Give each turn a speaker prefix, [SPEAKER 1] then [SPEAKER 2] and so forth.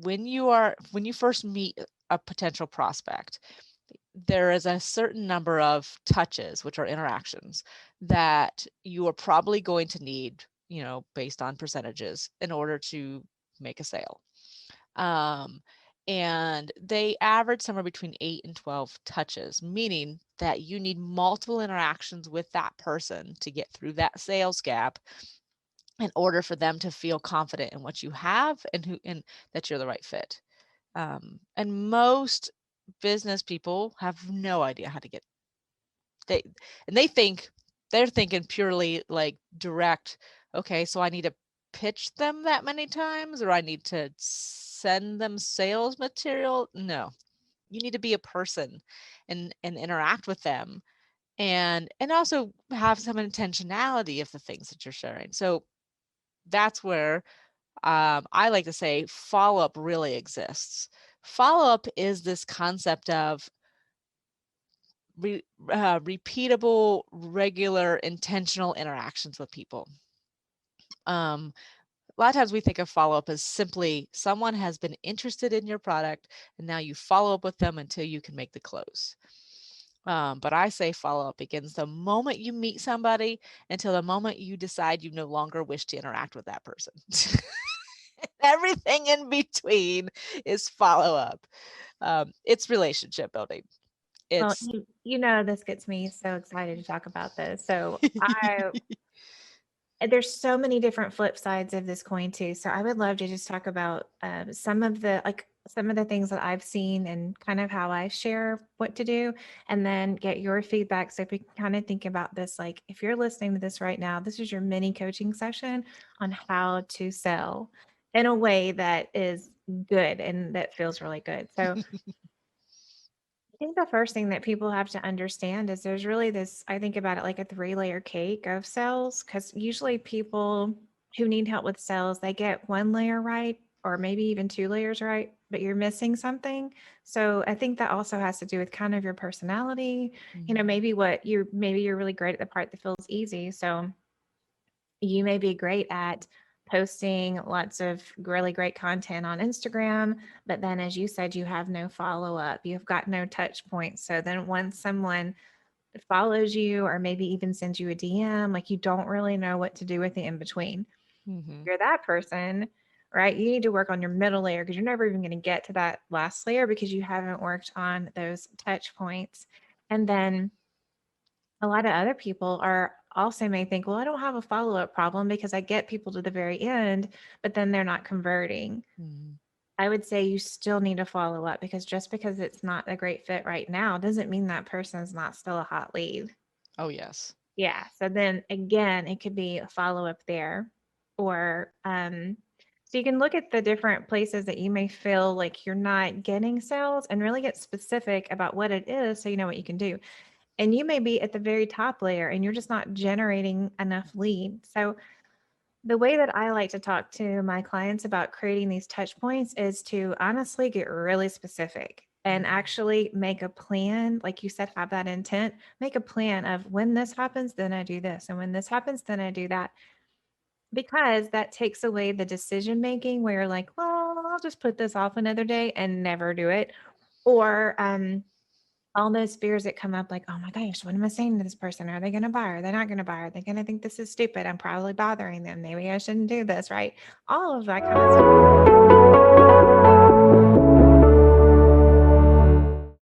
[SPEAKER 1] when you first meet a potential prospect, there is a certain number of touches, which are interactions, that you are probably going to need, based on percentages, in order to make a sale. Um, and they average somewhere between 8 and 12 touches, meaning that you need multiple interactions with that person to get through that sales gap in order for them to feel confident in what you have and that you're the right fit. And most business people have no idea how to get they and they're thinking purely like direct. Okay, so I need to pitch them that many times, or I need to send them sales material. No, you need to be a person and interact with them, and also have some intentionality of the things that you're sharing. So that's where I like to say follow up really exists. Follow up is this concept of repeatable, regular, intentional interactions with people. A lot of times we think of follow up as simply someone has been interested in your product and now you follow up with them until you can make the close. But I say follow up begins the moment you meet somebody until the moment you decide you no longer wish to interact with that person. Everything in between is follow up. It's relationship building.
[SPEAKER 2] Well,
[SPEAKER 1] It's
[SPEAKER 2] this gets me so excited to talk about this. So there's so many different flip sides of this coin too. So I would love to just talk about some of the things that I've seen and kind of how I share what to do, and then get your feedback. So if we can kind of think about this, like if you're listening to this right now, this is your mini coaching session on how to sell in a way that is good and that feels really good. So I think the first thing that people have to understand is there's really this, I think about it like a three-layer cake of sales, because usually people who need help with sales, they get one layer right, or maybe even two layers right, but you're missing something. So I think that also has to do with kind of your personality.
[SPEAKER 1] Mhm.
[SPEAKER 2] Maybe you're really great at the part that feels easy. So you may be great at posting lots of really great content on Instagram, but then as you said, you have no follow up. You've got no touch points. So then once someone follows you or maybe even sends you a DM, like you don't really know what to do with the in between.
[SPEAKER 1] Mhm.
[SPEAKER 2] You're that person, right? You need to work on your middle layer because you're never even going to get to that last layer because you haven't worked on those touch points. And then a lot of other people are also may think, well, I don't have a follow up problem because I get people to the very end, but then they're not converting.
[SPEAKER 1] Mhm.
[SPEAKER 2] I would say you still need to follow up because just because it's not a great fit right now doesn't mean that person is not still a hot lead.
[SPEAKER 1] Oh, yes.
[SPEAKER 2] Yeah. So then again, it could be a follow up there, or so you can look at the different places that you may feel like you're not getting sales and really get specific about what it is so you know what you can do. And you may be at the very top layer and you're just not generating enough lead. So the way that I like to talk to my clients about creating these touch points is to honestly get really specific and
[SPEAKER 1] Mhm.
[SPEAKER 2] actually make a plan. Like you said, have that intent, make a plan of when this happens, then I do this. And when this happens, then I do that. Because that takes away the decision making where you're like, well, I'll just put this off another day and never do it. Or all those fears that come up like, oh my gosh, what am I saying to this person? Are they going to buy? Are they not going to buy? Are they going to think this is stupid? I'm probably bothering them. Maybe I shouldn't do this, right? All of that kind of stuff.